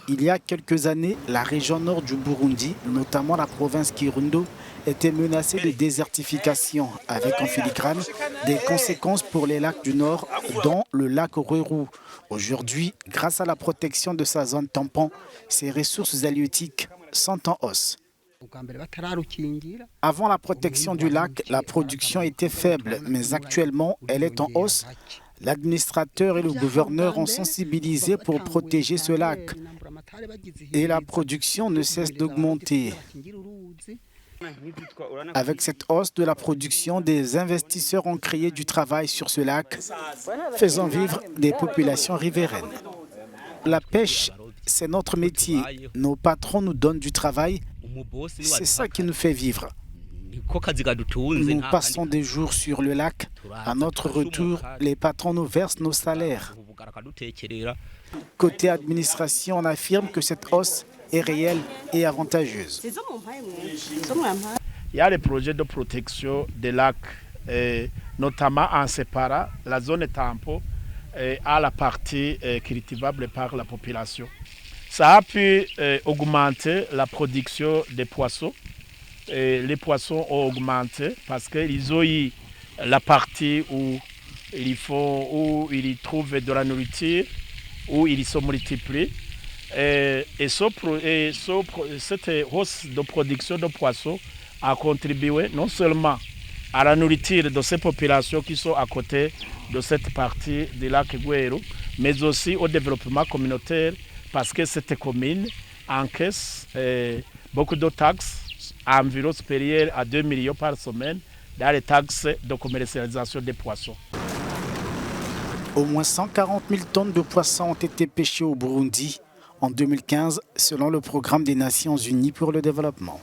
Il y a quelques années, la région nord du Burundi, notamment la province Kirundo, était menacée de désertification, avec en filigrane des conséquences pour les lacs du nord, dont le lac Rweru. Aujourd'hui, grâce à la protection de sa zone tampon, ses ressources halieutiques sont en hausse. Avant la protection du lac, la production était faible, mais actuellement, elle est en hausse. L'administrateur et le gouverneur ont sensibilisé pour protéger ce lac. Et la production ne cesse d'augmenter. Avec cette hausse de la production, des investisseurs ont créé du travail sur ce lac, faisant vivre des populations riveraines. La pêche, c'est notre métier. Nos patrons nous donnent du travail. C'est ça qui nous fait vivre. Nous passons des jours sur le lac. À notre retour, les patrons nous versent nos salaires. Côté administration, on affirme que cette hausse est réelle et avantageuse. Il y a les projets de protection des lacs, notamment en séparant la zone tampon à la partie cultivable par la population. Ça a pu augmenter la production des poissons. Les poissons ont augmenté parce qu'ils ont eu la partie où ils trouvent de la nourriture, où ils sont multipliés. Cette hausse de production de poissons a contribué non seulement à la nourriture de ces populations qui sont à côté de cette partie du lac Rweru, mais aussi au développement communautaire parce que cette commune encaisse beaucoup de taxes, environ supérieures à 2 millions par semaine, dans les taxes de commercialisation des poissons. Au moins 140 000 tonnes de poissons ont été pêchées au Burundi en 2015, selon le programme des Nations Unies pour le développement.